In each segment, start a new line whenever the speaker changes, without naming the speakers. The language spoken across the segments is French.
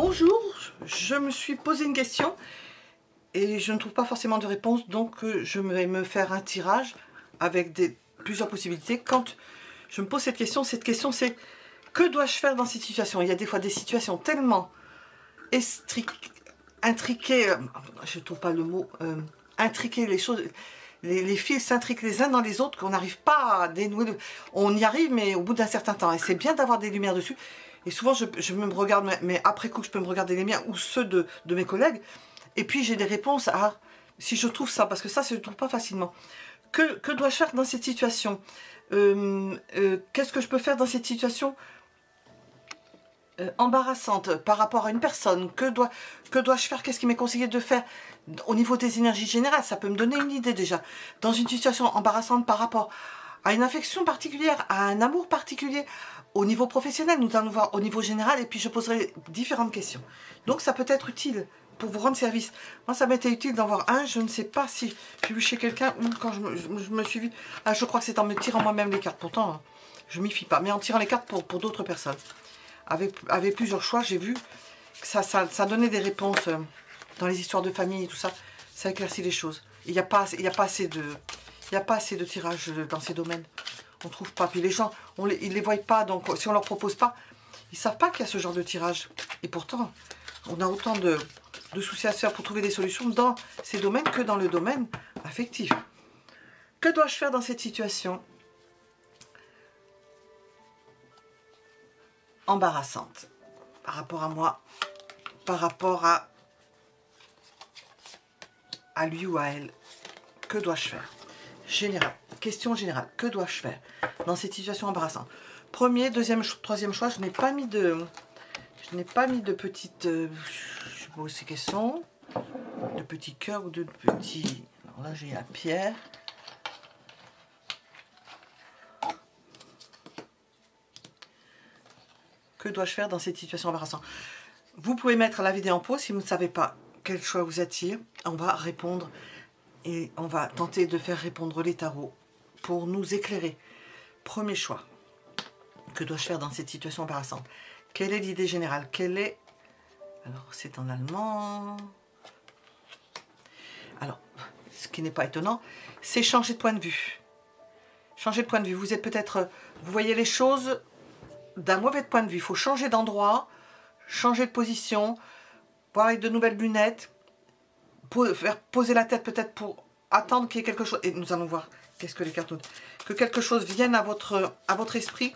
Bonjour, je me suis posé une question et je ne trouve pas forcément de réponse, donc je vais me faire un tirage avec plusieurs possibilités. Quand je me pose cette question c'est que dois-je faire dans cette situation? Il y a des fois des situations tellement intriquées, je ne trouve pas le mot, intriquées, les choses, les fils s'intriquent les uns dans les autres qu'on n'arrive pas à dénouer. On y arrive, mais au bout d'un certain temps, et c'est bien d'avoir des lumières dessus. Et souvent, je me regarde, mais après coup, je peux me regarder les miens ou ceux de mes collègues. Et puis, j'ai des réponses à, si je trouve ça, parce que ça, je ne trouve pas facilement. Que dois-je faire dans cette situation? Qu'est-ce que je peux faire dans cette situation embarrassante par rapport à une personne? Que dois-je faire? Qu'est-ce qui m'est conseillé de faire au niveau des énergies générales? Ça peut me donner une idée déjà. Dans une situation embarrassante par rapport à une affection particulière, à un amour particulier, au niveau professionnel, nous allons voir au niveau général, et puis je poserai différentes questions. Donc ça peut être utile pour vous rendre service. Moi, ça m'était utile d'en voir un. Je ne sais pas si j'ai vu chez quelqu'un ou quand je me suis vue. Ah, je crois que c'est en me tirant moi-même les cartes. Pourtant, hein, je m'y fie pas. Mais en tirant les cartes pour d'autres personnes. Avec plusieurs choix, j'ai vu que ça donnait des réponses dans les histoires de famille et tout ça. Ça éclaircit les choses. Il n'y a pas assez de tirages dans ces domaines. On ne trouve pas. Puis les gens, ils ne les voient pas. Donc, si on ne leur propose pas, ils ne savent pas qu'il y a ce genre de tirage. Et pourtant, on a autant de soucis à se faire pour trouver des solutions dans ces domaines que dans le domaine affectif. Que dois-je faire dans cette situation embarrassante par rapport à moi, par rapport à lui ou à elle? Que dois-je faire? Général, question générale, que dois-je faire dans cette situation embarrassante? Premier, deuxième, troisième choix, je n'ai pas mis de petites, je sais pas où c'est qu'elles sont, de petits cœurs ou de petits, alors là j'ai la pierre. Que dois-je faire dans cette situation embarrassante? Vous pouvez mettre la vidéo en pause si vous ne savez pas quel choix vous attire. On va répondre et on va tenter de faire répondre les tarots pour nous éclairer. Premier choix. Que dois-je faire dans cette situation embarrassante? Quelle est l'idée générale? Quelle est... Alors, c'est en allemand. Alors, ce qui n'est pas étonnant, c'est changer de point de vue. Changer de point de vue. Vous êtes peut-être... Vous voyez les choses d'un mauvais point de vue. Il faut changer d'endroit, changer de position, voir avec de nouvelles lunettes, faire poser la tête peut-être pour attendre qu'il y ait quelque chose. Et nous allons voir qu'est-ce que les cartes nous disent. Que quelque chose vienne à votre esprit,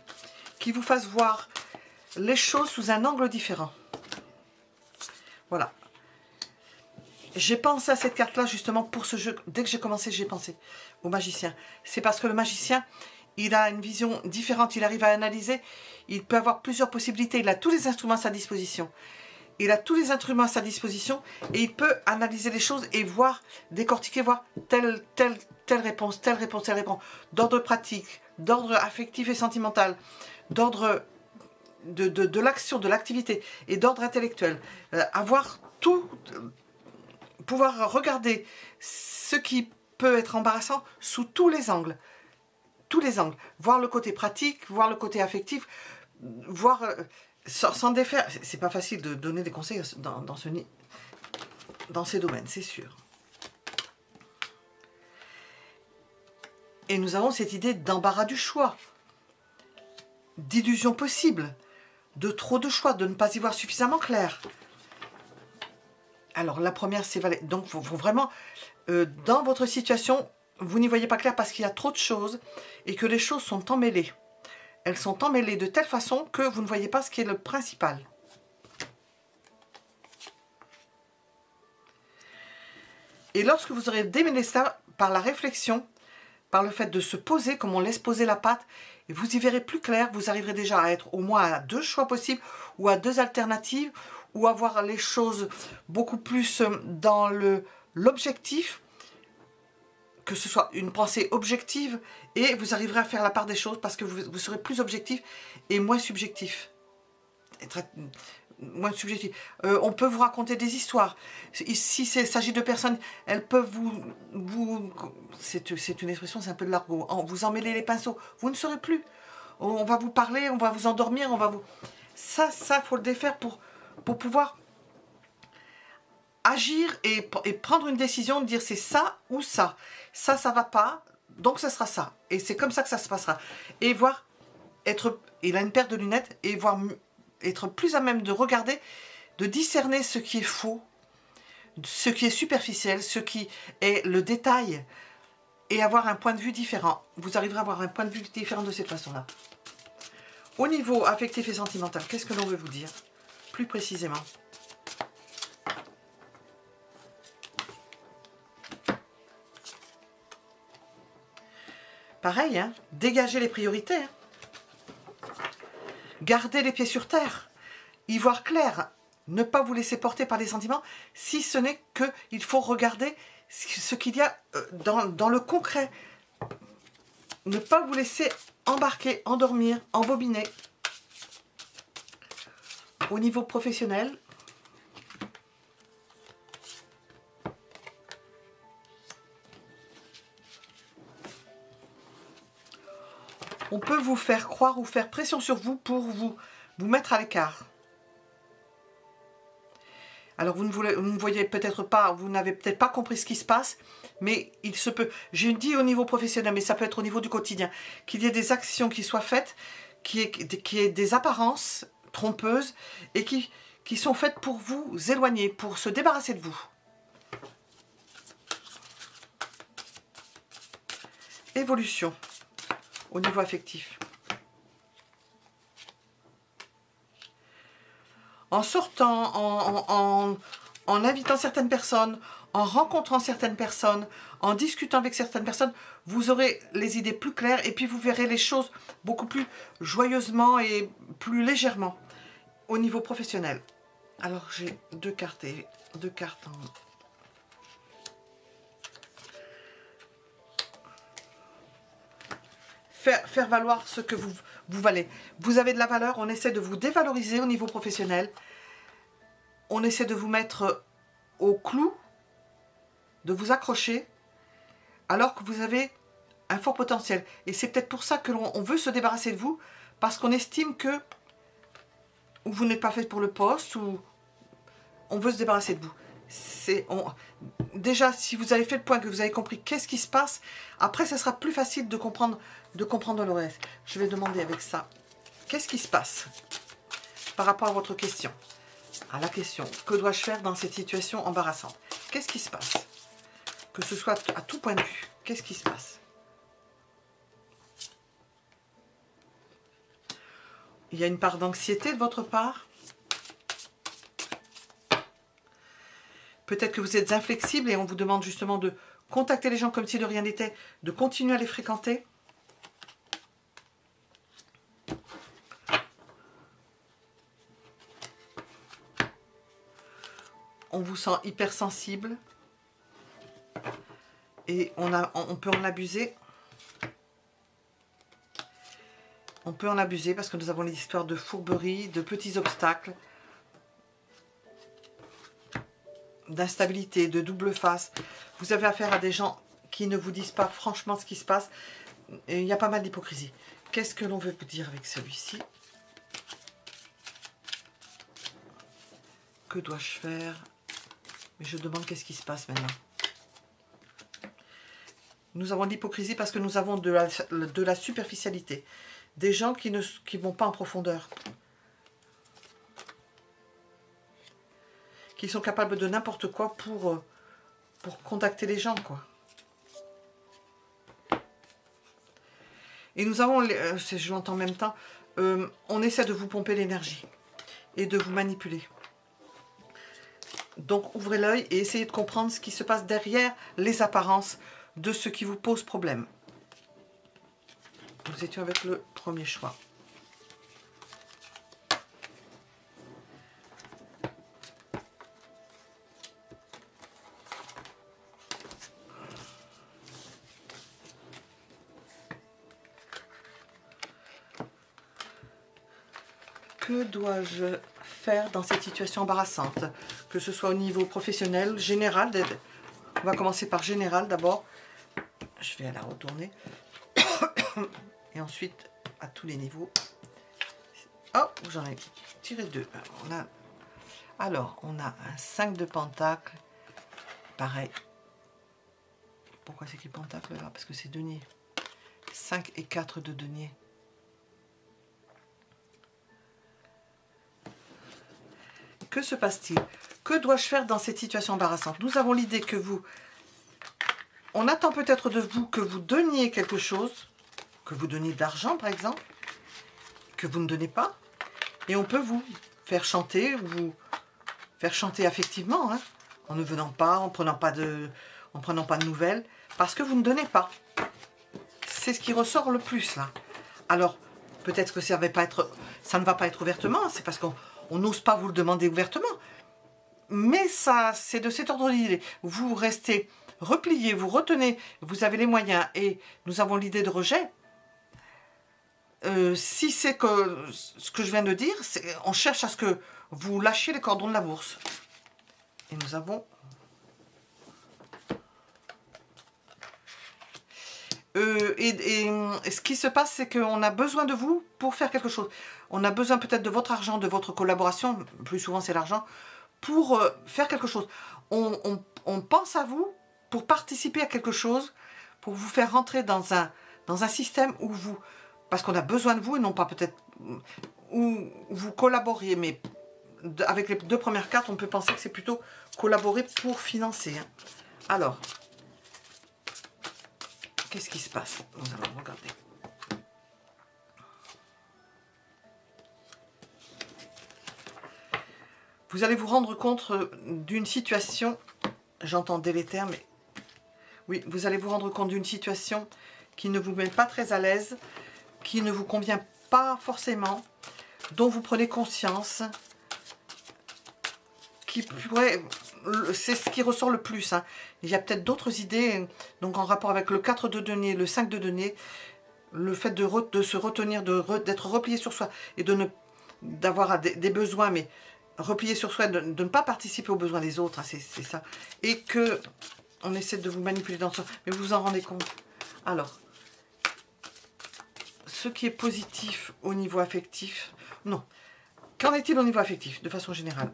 qui vous fasse voir les choses sous un angle différent. Voilà. J'ai pensé à cette carte-là justement pour ce jeu. Dès que j'ai commencé, j'ai pensé au magicien. C'est parce que le magicien, il a une vision différente, il arrive à analyser, il peut avoir plusieurs possibilités, il a tous les instruments à sa disposition. Il a tous les instruments à sa disposition et il peut analyser les choses et voir, décortiquer, voir telle réponse, telle réponse, telle réponse, d'ordre pratique, d'ordre affectif et sentimental, d'ordre de l'action, de l'activité et d'ordre intellectuel. Avoir tout, pouvoir regarder ce qui peut être embarrassant sous tous les angles. Tous les angles. Voir le côté pratique, voir le côté affectif, voir... sans défaire, c'est pas facile de donner des conseils dans ces domaines, c'est sûr. Et nous avons cette idée d'embarras du choix, d'illusion possible, de trop de choix, de ne pas y voir suffisamment clair. Alors la première, c'est valable. Donc vous vraiment, dans votre situation, vous n'y voyez pas clair parce qu'il y a trop de choses et que les choses sont emmêlées. Elles sont emmêlées de telle façon que vous ne voyez pas ce qui est le principal. Et lorsque vous aurez démêlé ça par la réflexion, par le fait de se poser, comme on laisse poser la pâte, et vous y verrez plus clair, vous arriverez déjà à être au moins à 2 choix possibles, ou à 2 alternatives, ou à voir les choses beaucoup plus dans l'objectif, que ce soit une pensée objective, et vous arriverez à faire la part des choses parce que vous serez plus objectif et moins subjectif. Moins subjectif. On peut vous raconter des histoires. Si il s'agit de personnes, elles peuvent c'est une expression, c'est un peu de l'argot. Vous emmêlez les pinceaux. Vous ne saurez plus. On va vous parler, on va vous endormir, on va vous... Ça, faut le défaire pour pour pouvoir agir et prendre une décision, de dire c'est ça ou ça. Ça va pas, donc ça sera ça. Et c'est comme ça que ça se passera. Et voir, il a une paire de lunettes, et voir, être plus à même de regarder, de discerner ce qui est faux, ce qui est superficiel, ce qui est le détail, et avoir un point de vue différent. Vous arriverez à avoir un point de vue différent de cette façon-là. Au niveau affectif et sentimental, qu'est-ce que l'on veut vous dire plus précisément? Pareil, hein, dégagez les priorités. Hein. Gardez les pieds sur terre. Y voir clair. Ne pas vous laisser porter par les sentiments, si ce n'est qu'il faut regarder ce qu'il y a dans le concret. Ne pas vous laisser embarquer, endormir, embobiner. Au niveau professionnel, on peut vous faire croire ou faire pression sur vous pour vous mettre à l'écart. Alors vous ne voyez peut-être pas, vous n'avez peut-être pas compris ce qui se passe, mais il se peut, j'ai dit au niveau professionnel, mais ça peut être au niveau du quotidien, qu'il y ait des actions qui soient faites, qui aient des apparences trompeuses et qui sont faites pour vous éloigner, pour se débarrasser de vous. Évolution au niveau affectif. En sortant, en invitant certaines personnes, en rencontrant certaines personnes, en discutant avec certaines personnes, vous aurez les idées plus claires et puis vous verrez les choses beaucoup plus joyeusement et plus légèrement au niveau professionnel. Alors j'ai deux cartes en... Faire valoir ce que vous valez. Vous avez de la valeur, on essaie de vous dévaloriser au niveau professionnel. On essaie de vous mettre au clou, de vous accrocher, alors que vous avez un fort potentiel. Et c'est peut-être pour ça que l'on veut se débarrasser de vous, parce qu'on estime que vous n'êtes pas fait pour le poste, ou on veut se débarrasser de vous. Déjà, si vous avez fait le point, que vous avez compris qu'est-ce qui se passe, après, ça sera plus facile de comprendre le reste. Je vais demander avec ça, qu'est-ce qui se passe par rapport à votre question? À la question, que dois-je faire dans cette situation embarrassante? Qu'est-ce qui se passe? Que ce soit à tout point de vue, qu'est-ce qui se passe? Il y a une part d'anxiété de votre part. Peut-être que vous êtes inflexible et on vous demande justement de contacter les gens comme si de rien n'était, de continuer à les fréquenter. On vous sent hypersensible et on peut en abuser. On peut en abuser parce que nous avons les histoires de fourberie, de petits obstacles, d'instabilité, de double face. Vous avez affaire à des gens qui ne vous disent pas franchement ce qui se passe. Et il y a pas mal d'hypocrisie. Qu'est-ce que l'on veut vous dire avec celui-ci? Que dois-je faire? Mais je demande qu'est-ce qui se passe maintenant. Nous avons de l'hypocrisie parce que nous avons de la superficialité. Des gens qui ne vont pas en profondeur. Qui sont capables de n'importe quoi pour contacter les gens, quoi. Et nous avons, je l'entends en même temps, on essaie de vous pomper l'énergie et de vous manipuler. Donc ouvrez l'œil et essayez de comprendre ce qui se passe derrière les apparences de ce qui vous pose problème. Nous étions avec le premier choix. Que dois-je faire dans cette situation embarrassante? Que ce soit au niveau professionnel, général. On va commencer par général d'abord. Je vais la retourner. Et ensuite, à tous les niveaux. Oh, j'en ai tiré deux. On a Alors, on a un 5 de pentacle. Pareil. Pourquoi c'est écrit pentacle là? Parce que c'est denier. 5 et 4 de denier. Que se passe-t-il? Que dois-je faire dans cette situation embarrassante? Nous avons l'idée que vous... On attend peut-être de vous que vous donniez quelque chose, que vous donniez de l'argent par exemple, que vous ne donnez pas. Et on peut vous faire chanter, ou vous faire chanter affectivement, hein, en ne venant pas, en prenant pas de nouvelles, parce que vous ne donnez pas. C'est ce qui ressort le plus là. Alors, peut-être que ça ne va pas être ouvertement, c'est parce qu'on n'ose pas vous le demander ouvertement. Mais ça, c'est de cet ordre d'idée. Vous restez replié, vous retenez, vous avez les moyens et nous avons l'idée de rejet. Si c'est que ce que je viens de dire, on cherche à ce que vous lâchiez les cordons de la bourse. Et nous avons... Et ce qui se passe, c'est qu'on a besoin de vous pour faire quelque chose. On a besoin peut-être de votre argent, de votre collaboration, plus souvent c'est l'argent, pour faire quelque chose. On pense à vous pour participer à quelque chose, pour vous faire rentrer dans un système où vous... Parce qu'on a besoin de vous et non pas peut-être... où vous collaborez, mais avec les deux premières cartes, on peut penser que c'est plutôt collaborer pour financer. Hein. Alors... Qu'est-ce qui se passe? Nous allons regarder. Vous allez vous rendre compte d'une situation, j'entends délétère, mais oui, vous allez vous rendre compte d'une situation qui ne vous met pas très à l'aise, qui ne vous convient pas forcément, dont vous prenez conscience, qui pourrait... C'est ce qui ressort le plus. Hein. Il y a peut-être d'autres idées, donc en rapport avec le 4 de denier, le 5 de denier, le fait de se retenir, d'être replié sur soi et d'avoir des besoins, mais replié sur soi, de ne pas participer aux besoins des autres, hein, c'est ça. Et que on essaie de vous manipuler dans ça, mais vous vous en rendez compte. Alors, ce qui est positif au niveau affectif, non. Qu'en est-il au niveau affectif, de façon générale?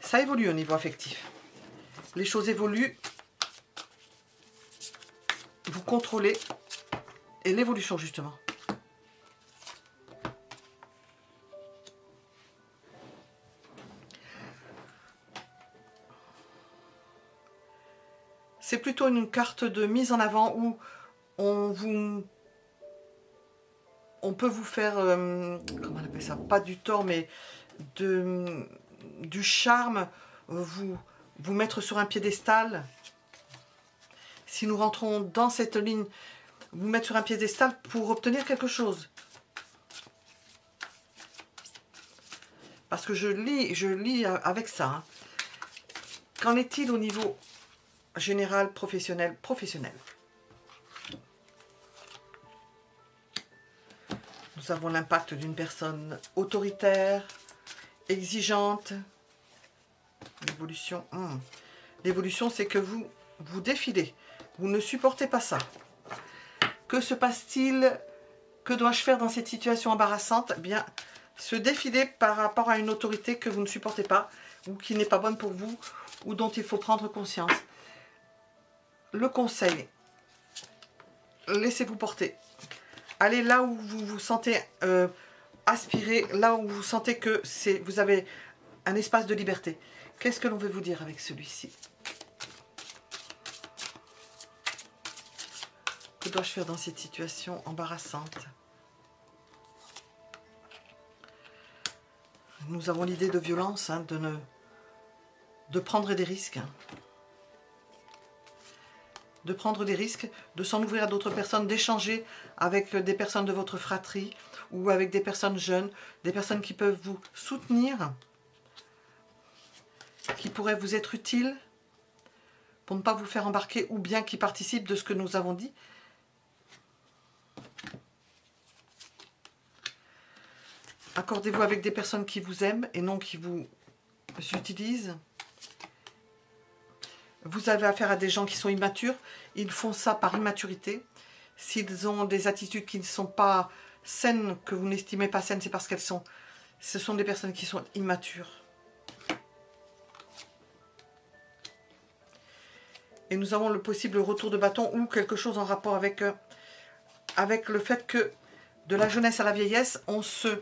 Ça évolue au niveau affectif. Les choses évoluent. Vous contrôlez. Et l'évolution, justement. C'est plutôt une carte de mise en avant où on peut vous faire... comment on appelle ça? Pas du tort, mais du charme, vous mettre sur un piédestal. Si nous rentrons dans cette ligne, vous mettre sur un piédestal pour obtenir quelque chose. Parce que je lis avec ça. Hein. Qu'en est-il au niveau général, professionnel? Nous avons l'impact d'une personne autoritaire, exigeante. L'évolution. L'évolution, c'est que vous défilez. Vous ne supportez pas ça. Que se passe-t-il? Que dois-je faire dans cette situation embarrassante? Eh bien, se défiler par rapport à une autorité que vous ne supportez pas, ou qui n'est pas bonne pour vous, ou dont il faut prendre conscience. Le conseil. Laissez-vous porter. Allez là où vous vous sentez aspirer, là où vous sentez que vous avez un espace de liberté. Qu'est-ce que l'on veut vous dire avec celui-ci? Que dois-je faire dans cette situation embarrassante? Nous avons l'idée de violence, hein, de prendre des risques. Hein. De prendre des risques, de s'en ouvrir à d'autres personnes, d'échanger avec des personnes de votre fratrie ou avec des personnes jeunes, des personnes qui peuvent vous soutenir, qui pourraient vous être utiles pour ne pas vous faire embarquer ou bien qui participent de ce que nous avons dit. Accordez-vous avec des personnes qui vous aiment et non qui vous utilisent. Vous avez affaire à des gens qui sont immatures. Ils font ça par immaturité. S'ils ont des attitudes qui ne sont pas saines, que vous n'estimez pas saines, c'est parce qu'elles sont Ce sont des personnes qui sont immatures. Et nous avons le possible retour de bâton ou quelque chose en rapport avec, avec le fait que de la jeunesse à la vieillesse, on se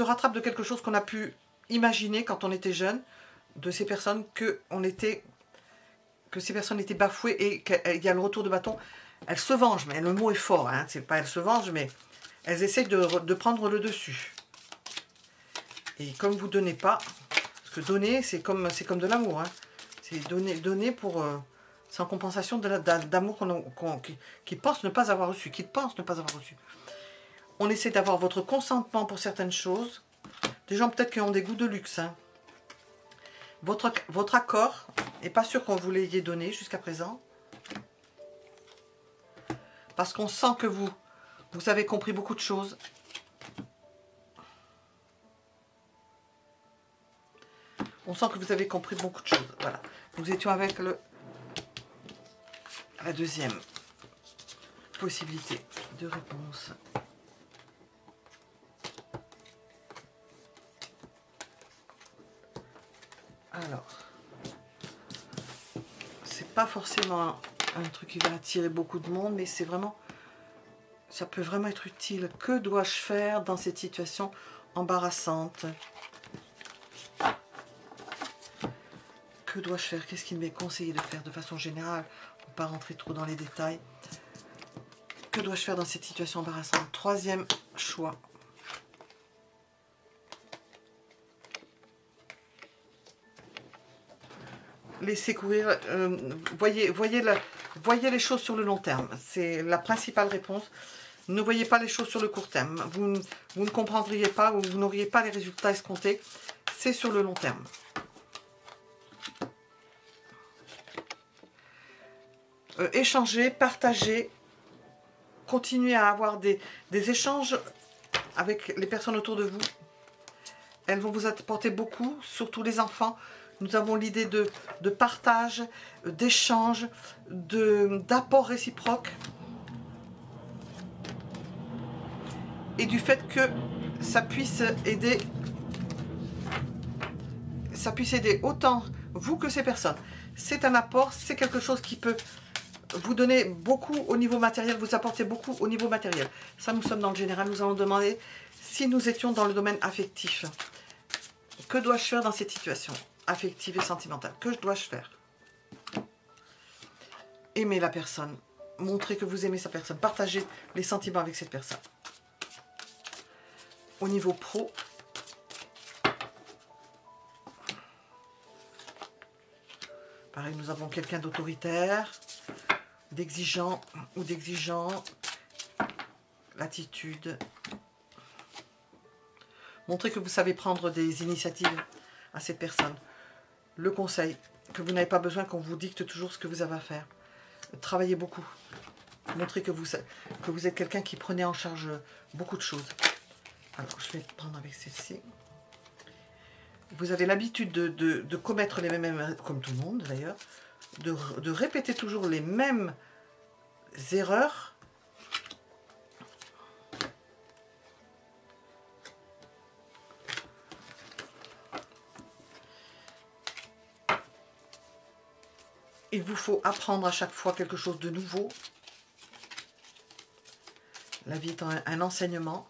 rattrape de quelque chose qu'on a pu imaginer quand on était jeune, de ces personnes que ces personnes étaient bafouées et qu'il y a le retour de bâton. Elles se vengent, mais le mot est fort, hein, c'est pas elles se vengent, mais elles essayent de prendre le dessus. Et comme vous donnez pas, parce que donner, c'est comme de l'amour, hein, c'est donner pour... c'est en compensation d'amour qu'ils pensent ne pas avoir reçu, On essaie d'avoir votre consentement pour certaines choses. Des gens peut-être qui ont des goûts de luxe. Hein. Votre accord, n'est pas sûr qu'on vous l'ayez donné jusqu'à présent. Parce qu'on sent que vous avez compris beaucoup de choses. On sent que vous avez compris beaucoup de choses. Voilà. Nous étions avec la deuxième possibilité de réponse. Alors, c'est pas forcément un truc qui va attirer beaucoup de monde, mais c'est vraiment, ça peut vraiment être utile. Que dois-je faire dans cette situation embarrassante? Que dois-je faire? Qu'est-ce qu'il m'est conseillé de faire de façon générale? On ne va pas rentrer trop dans les détails. Que dois-je faire dans cette situation embarrassante? Troisième choix. Laissez courir. Voyez les choses sur le long terme. C'est la principale réponse. Ne voyez pas les choses sur le court terme. Vous ne comprendriez pas ou vous n'auriez pas les résultats escomptés. C'est sur le long terme. Échanger, partager, continuer à avoir des échanges avec les personnes autour de vous. Elles vont vous apporter beaucoup, surtout les enfants. Nous avons l'idée de partage, d'échange, d'apport réciproque. Et du fait que ça puisse aider autant vous que ces personnes. C'est un apport, c'est quelque chose qui peut vous donner beaucoup au niveau matériel, vous apporter beaucoup au niveau matériel. Ça, nous sommes dans le général. Nous allons demander si nous étions dans le domaine affectif. Que dois-je faire dans cette situation affective et sentimentale? Que dois-je faire? Aimer la personne. Montrer que vous aimez sa personne. Partager les sentiments avec cette personne. Au niveau pro, pareil, nous avons quelqu'un d'autoritaire, d'exigeant ou d'exigeant, l'attitude. Montrez que vous savez prendre des initiatives à cette personne. Le conseil, que vous n'avez pas besoin qu'on vous dicte toujours ce que vous avez à faire. Travaillez beaucoup. Montrez que vous êtes quelqu'un qui prenait en charge beaucoup de choses. Alors, je vais prendre avec celle-ci. Vous avez l'habitude de commettre les mêmes erreurs, comme tout le monde d'ailleurs, de répéter toujours les mêmes erreurs. Il vous faut apprendre à chaque fois quelque chose de nouveau. La vie étant un enseignement,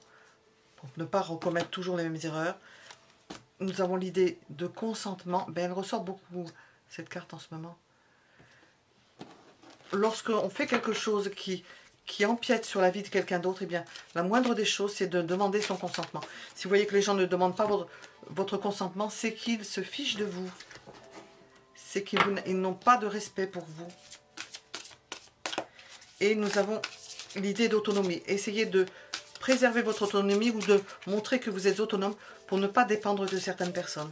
pour ne pas recommettre toujours les mêmes erreurs. Nous avons l'idée de consentement. Ben, elle ressort beaucoup, cette carte en ce moment. Lorsqu'on fait quelque chose qui empiète sur la vie de quelqu'un d'autre, eh bien, la moindre des choses, c'est de demander son consentement. Si vous voyez que les gens ne demandent pas votre consentement, c'est qu'ils se fichent de vous. C'est qu'ils n'ont pas de respect pour vous. Et nous avons l'idée d'autonomie. Essayez de préserver votre autonomie ou de montrer que vous êtes autonome pour ne pas dépendre de certaines personnes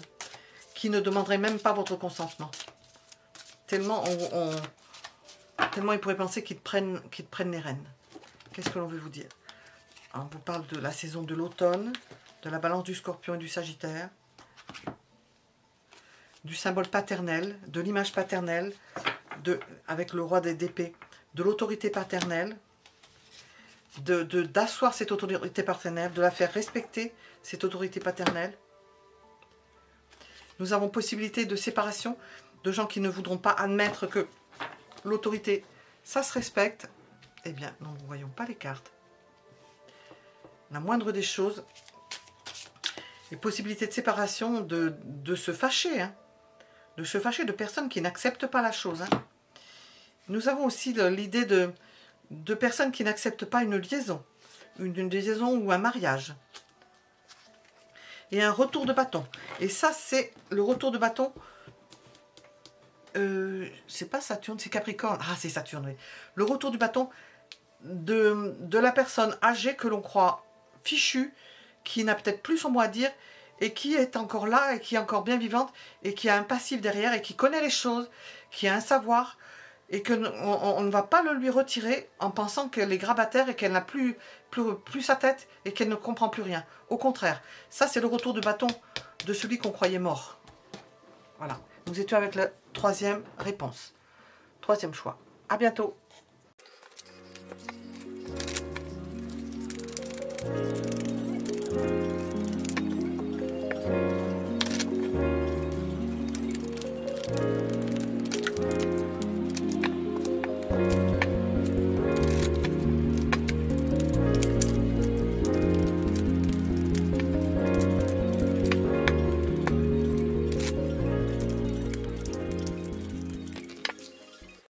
qui ne demanderaient même pas votre consentement. Tellement ils pourraient penser qu'ils prennent les rênes. Qu'est-ce que l'on veut vous dire? On vous parle de la saison de l'automne, de la balance du scorpion et du sagittaire, du symbole paternel, de l'image paternelle, avec le roi d'épée, de l'autorité paternelle. d'asseoir cette autorité paternelle, de la faire respecter, cette autorité paternelle. Nous avons possibilité de séparation, de gens qui ne voudront pas admettre que l'autorité, ça se respecte. Eh bien, nous ne voyons pas les cartes. La moindre des choses, les possibilités de séparation, de se fâcher, hein, de se fâcher de personnes qui n'acceptent pas la chose. Hein. Nous avons aussi l'idée de personnes qui n'acceptent pas une liaison ou un mariage. Et un retour de bâton. Et ça, c'est le retour de bâton. C'est pas Saturne, c'est Capricorne. Ah, c'est Saturne, oui. Le retour du bâton de la personne âgée que l'on croit fichue, qui n'a peut-être plus son mot à dire, et qui est encore là, et qui est encore bien vivante, et qui a un passif derrière, et qui connaît les choses, qui a un savoir, et qu'on ne va pas le lui retirer en pensant qu'elle est grabataire et qu'elle n'a plus sa tête et qu'elle ne comprend plus rien. Au contraire, ça c'est le retour de bâton de celui qu'on croyait mort. Voilà, nous étions avec la troisième réponse. Troisième choix. À bientôt.